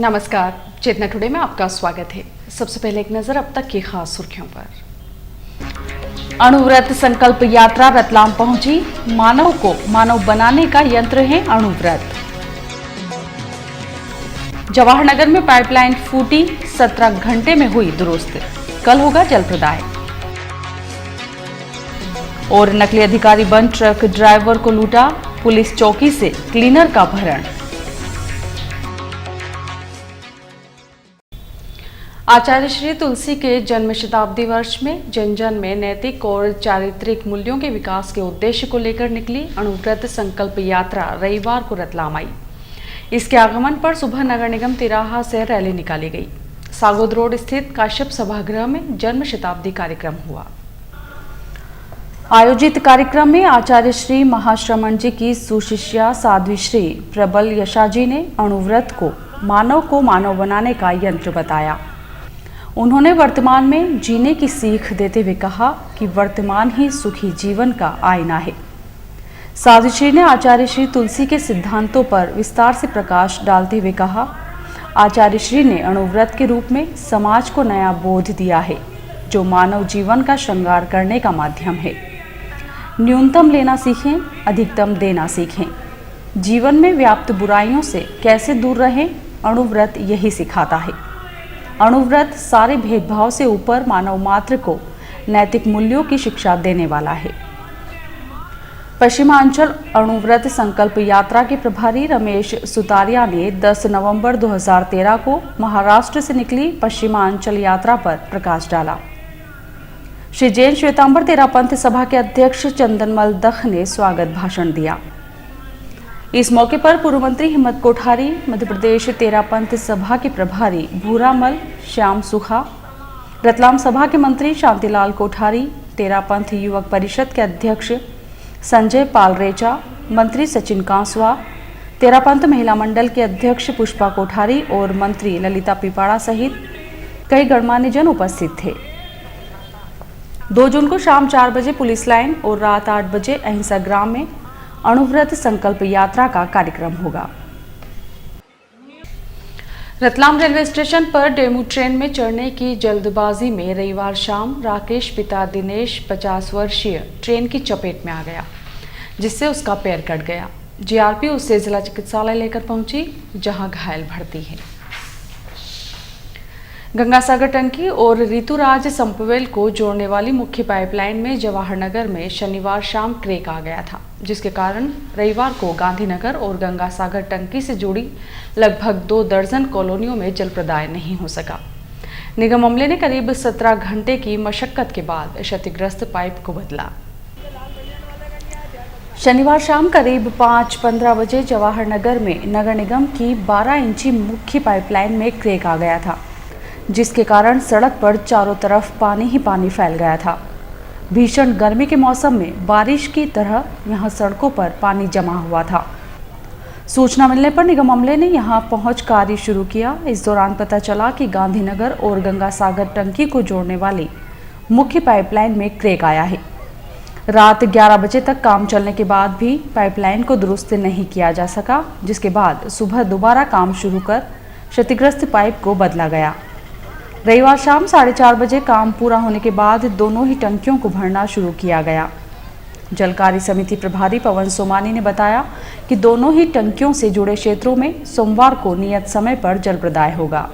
नमस्कार, चेतना टुडे में आपका स्वागत है। सबसे पहले एक नजर अब तक की खास सुर्खियों पर। अणुव्रत संकल्प यात्रा रतलाम पहुंची। मानव को मानव बनाने का यंत्र है अणुव्रत। जवाहरनगर में पाइपलाइन फूटी, 17 घंटे में हुई दुरुस्त। कल होगा जल प्रदाय। और नकली अधिकारी बन ट्रक ड्राइवर को लूटा, पुलिस चौकी से क्लीनर का अपहरण। आचार्य श्री तुलसी के जन्म शताब्दी वर्ष में जन जन में नैतिक और चारित्रिक मूल्यों के विकास के उद्देश्य को लेकर निकली अणुव्रत संकल्प यात्रा रविवार को रतलाम आई। इसके आगमन पर सुबह नगर निगम तिराहा से रैली निकाली गई। सागोद रोड स्थित काश्यप सभागृह में जन्म शताब्दी कार्यक्रम हुआ। आयोजित कार्यक्रम में आचार्य श्री महाश्रमण जी की सुशिष्या साध्वी श्री प्रबल यशाजी ने अणुव्रत को मानव बनाने का यंत्र बताया। उन्होंने वर्तमान में जीने की सीख देते हुए कहा कि वर्तमान ही सुखी जीवन का आईना है। साध्वी श्री ने आचार्य श्री तुलसी के सिद्धांतों पर विस्तार से प्रकाश डालते हुए कहा, आचार्य श्री ने अणुव्रत के रूप में समाज को नया बोध दिया है, जो मानव जीवन का श्रृंगार करने का माध्यम है। न्यूनतम लेना सीखें, अधिकतम देना सीखें। जीवन में व्याप्त बुराइयों से कैसे दूर रहें, अणुव्रत यही सिखाता है। अणुव्रत सारे भेदभाव से ऊपर मानव मात्र को नैतिक मूल्यों की शिक्षा देने वाला है। पश्चिमांचल अणुव्रत संकल्प यात्रा के प्रभारी रमेश सुतारिया ने 10 नवंबर 2013 को महाराष्ट्र से निकली पश्चिमांचल यात्रा पर प्रकाश डाला। श्री जैन श्वेतांबर तेरापंथ सभा के अध्यक्ष चंदनमल दख ने स्वागत भाषण दिया। इस मौके पर पूर्व मंत्री हिम्मत कोठारी, मध्य प्रदेश तेरापंथ सभा के प्रभारी भूरामल श्याम सुखा, रतलाम सभा के मंत्री शांतिलाल कोठारी, तेरापंथ युवक परिषद के अध्यक्ष संजय पालरेचा, मंत्री सचिन कांसवा, तेरापंथ महिला मंडल के अध्यक्ष पुष्पा कोठारी और मंत्री ललिता पिपाड़ा सहित कई गणमान्य जन उपस्थित थे। 2 जून को शाम 4 बजे पुलिस लाइन और रात 8 बजे अहिंसा ग्राम में अणुव्रत संकल्प यात्रा का कार्यक्रम होगा। रतलाम रेलवे स्टेशन पर डेमू ट्रेन में चढ़ने की जल्दबाजी में रविवार शाम राकेश पिता दिनेश 50 वर्षीय ट्रेन की चपेट में आ गया, जिससे उसका पैर कट गया। जीआरपी उसे जिला चिकित्सालय लेकर पहुंची, जहां घायल भर्ती है। गंगासागर टंकी और ऋतुराज संपवेल को जोड़ने वाली मुख्य पाइपलाइन में जवाहरनगर में शनिवार शाम क्रैक आ गया था, जिसके कारण रविवार को गांधीनगर और गंगासागर टंकी से जुड़ी लगभग 2 दर्जन कॉलोनियों में जल प्रदाय नहीं हो सका। निगम अमले ने करीब 17 घंटे की मशक्कत के बाद क्षतिग्रस्त पाइप को बदला। शनिवार शाम करीब 5:15 बजे जवाहरनगर में नगर निगम की 12 इंची मुख्य पाइपलाइन में क्रैक आ गया था, जिसके कारण सड़क पर चारों तरफ पानी ही पानी फैल गया था। भीषण गर्मी के मौसम में बारिश की तरह यहां सड़कों पर पानी जमा हुआ था। सूचना मिलने पर निगम अमले ने यहां पहुंच कार्य शुरू किया। इस दौरान पता चला कि गांधीनगर और गंगासागर टंकी को जोड़ने वाली मुख्य पाइपलाइन में क्रैक आया है। रात 11 बजे तक काम चलने के बाद भी पाइपलाइन को दुरुस्त नहीं किया जा सका, जिसके बाद सुबह दोबारा काम शुरू कर क्षतिग्रस्त पाइप को बदला गया। रविवार शाम 4:30 बजे काम पूरा होने के बाद दोनों ही टंकियों को भरना शुरू किया गया। जलकारी समिति प्रभारी पवन सोमानी ने बताया कि दोनों ही टंकियों से जुड़े क्षेत्रों में सोमवार को नियत समय पर जल प्रदाय होगा।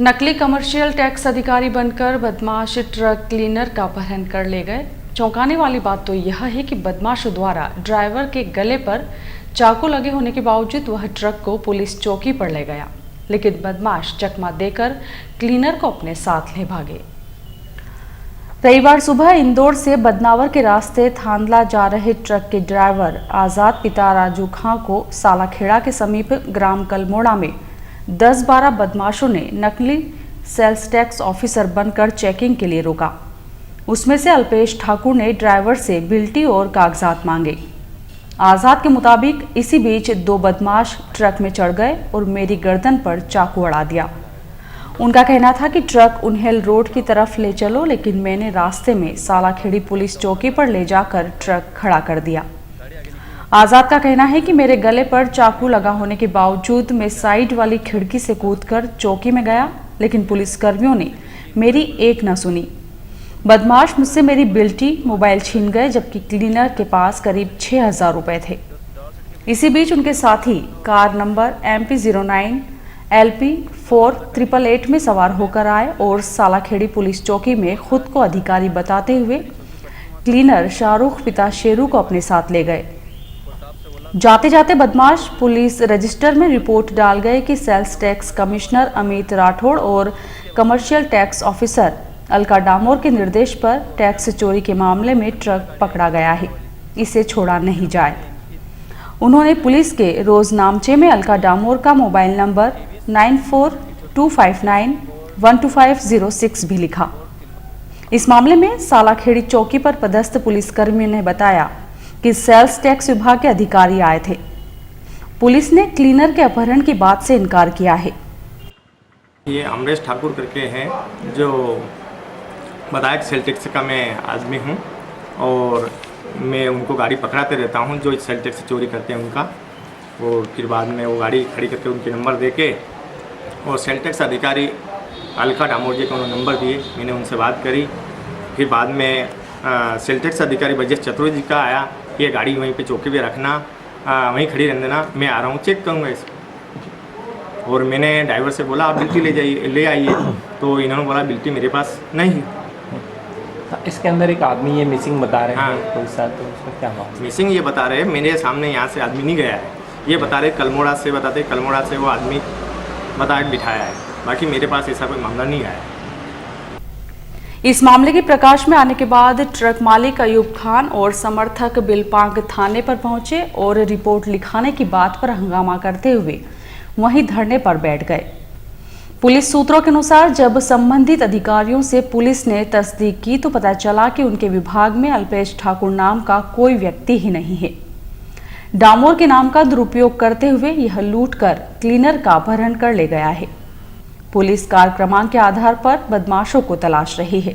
नकली कमर्शियल टैक्स अधिकारी बनकर बदमाश ट्रक क्लीनर का अपहरण कर ले गए। चौंकाने वाली बात तो यह है कि बदमाशों द्वारा ड्राइवर के गले पर चाकू लगे होने के बावजूद वह ट्रक को पुलिस चौकी पर ले गया, लेकिन बदमाश चकमा देकर क्लीनर को अपने साथ ले भागे। रविवार सुबह इंदौर से बदनावर के रास्ते थांदला जा रहे ट्रक के ड्राइवर आजाद पिता राजू खां को सालाखेड़ा के समीप ग्राम कलमोड़ा में 10-12 बदमाशों ने नकली सेल्स टैक्स ऑफिसर बनकर चेकिंग के लिए रोका। उसमें से अल्पेश ठाकुर ने ड्राइवर से बिल्टी और कागजात मांगे। आजाद के मुताबिक इसी बीच 2 बदमाश ट्रक में चढ़ गए और मेरी गर्दन पर चाकू अड़ा दिया। उनका कहना था कि ट्रक उन्हेल रोड की तरफ ले चलो, लेकिन मैंने रास्ते में सालाखेड़ी पुलिस चौकी पर ले जाकर ट्रक खड़ा कर दिया। आजाद का कहना है कि मेरे गले पर चाकू लगा होने के बावजूद मैं साइड वाली खिड़की से कूदकर चौकी में गया, लेकिन पुलिसकर्मियों ने मेरी एक न सुनी। बदमाश मुझसे मेरी बिल्टी मोबाइल छीन गए, जबकि क्लीनर के पास करीब 6,000 रुपए थे। इसी बीच उनके साथी कार नंबर MP09 LP 4888 में सवार होकर आए और सालाखेड़ी पुलिस चौकी में खुद को अधिकारी बताते हुए क्लीनर शाहरुख पिता शेरू को अपने साथ ले गए। जाते जाते बदमाश पुलिस रजिस्टर में रिपोर्ट डाल गए कि sales tax commissioner Amit Rathore और commercial tax officer Alka Damor के निर्देश पर टैक्स चोरी के मामले में ट्रक पकड़ा गया है, इसे छोड़ा नहीं जाए। उन्होंने पुलिस के रोजनामचे में अलका डामोर का मोबाइल नंबर 9425912506 भी लिखा। इस मामले में सालाखेड़ी चौकी पर पदस्थ पुलिसकर्मी ने बताया कि सेल्स टैक्स विभाग के अधिकारी आए थे। पुलिस ने क्लीनर के अपहरण की बात से इनकार किया है। ये अमरेश ठाकुर करके हैं, जो बताया कि सेल टैक्स का मैं आदमी हूँ और मैं उनको गाड़ी पकड़ाते रहता हूँ जो सेल टैक्स चोरी करते हैं उनका। और फिर बाद में वो गाड़ी खड़ी करके उनके नंबर दे के और सेल टैक्स अधिकारी अलका डामोर जी को उन्होंने नंबर दिए। मैंने उनसे बात करी। फिर बाद में सेल टैक्स अधिकारी ब्रजेश चतुर्वेदी जी का आया, ये गाड़ी वहीं पे चौकी पे रखना, वहीं खड़ी रहने देना, मैं आ रहा हूँ चेक करूँगा इसको। और मैंने ड्राइवर से बोला आप बिल्टी ले आइए, तो इन्होंने बोला बिल्टी मेरे पास नहीं। इसके अंदर एक आदमी ये मिसिंग बता रहे हैं कोई साथ, तो उसका क्या मामला? मिसिंग ये बता रहे हैं, मेरे सामने यहाँ से आदमी नहीं गया है, ये बता रहे कलमोड़ा से बताते, कलमोड़ा से वो आदमी बता के बिठाया है, बाकी मेरे पास ऐसा कोई मामला नहीं आया। इस मामले के प्रकाश में आने के बाद ट्रक मालिक अयूब खान और समर्थक बिलपांग थाने पर पहुंचे और रिपोर्ट लिखाने की बात पर हंगामा करते हुए वहीं धरने पर बैठ गए। पुलिस सूत्रों के अनुसार जब संबंधित अधिकारियों से पुलिस ने तस्दीक की तो पता चला कि उनके विभाग में अल्पेश ठाकुर नाम का कोई व्यक्ति ही नहीं है। डामोर के नाम का दुरुपयोग करते हुए यह लूटकर क्लीनर का अपहरण कर ले गया है। पुलिस कार क्रमांक के आधार पर बदमाशों को तलाश रही है।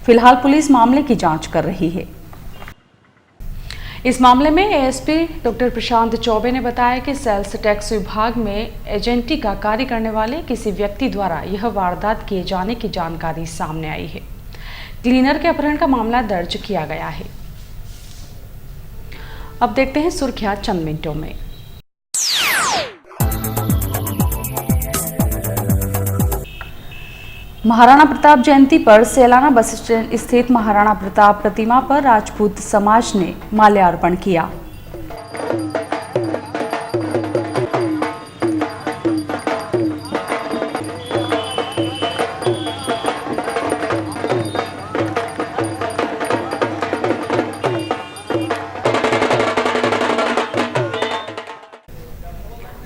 फिलहाल पुलिस मामले की जांच कर रही है। इस मामले में ASP डॉक्टर प्रशांत चौबे ने बताया कि सेल्स टैक्स विभाग में एजेंटी का कार्य करने वाले किसी व्यक्ति द्वारा यह वारदात किए जाने की जानकारी सामने आई है। क्लीनर के अपहरण का मामला दर्ज किया गया है। अब देखते हैं सुर्खियां चंद मिनटों में। महाराणा प्रताप जयंती पर सेलाना बस स्टैंड स्थित महाराणा प्रताप प्रतिमा पर राजपूत समाज ने माल्यार्पण किया।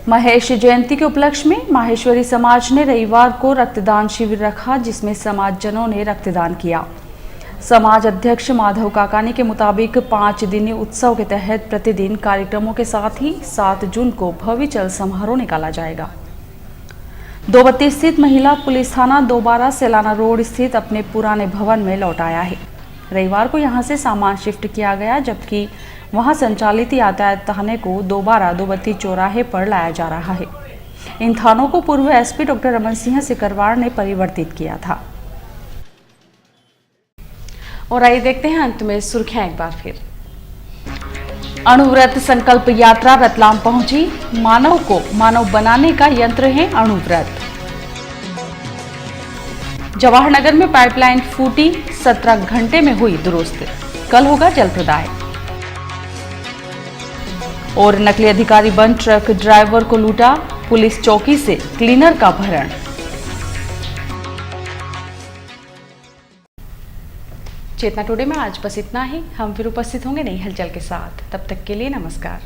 महेश जयंती के उपलक्ष्य में माहेश्वरी समाज ने रविवार को रक्तदान शिविर रखा, जिसमें समाजजनों ने रक्तदान किया। समाज अध्यक्ष माधव काकानी के मुताबिक 5 दिनी उत्सव के तहत प्रतिदिन कार्यक्रमों के साथ ही 7 जून को भव्य चल समारोह निकाला जाएगा। दोबत्ती स्थित महिला पुलिस थाना दोबारा सेलाना रोड स्थित अपने पुराने भवन में लौट आया है। रविवार को यहां से सामान शिफ्ट किया गया, जबकि वहां संचालित यातायात थाने को दोबारा दोबत्ती चौराहे पर लाया जा रहा है। इन थानों को पूर्व SP डॉक्टर रमन सिंह सिकरवार ने परिवर्तित किया था। और आइए देखते हैं अंत में सुर्खियां एक बार फिर। अणुव्रत संकल्प यात्रा रतलाम पहुंची, मानव को मानव बनाने का यंत्र है अणुव्रत। जवाहर में पाइपलाइन फूटी, 17 घंटे में हुई दुरुस्त, कल होगा जल प्रदाय। और नकली अधिकारी बन ट्रक ड्राइवर को लूटा, पुलिस चौकी से क्लीनर का अपहरण। चेतना टुडे में आज बस इतना ही। हम फिर उपस्थित होंगे नई हलचल के साथ। तब तक के लिए नमस्कार।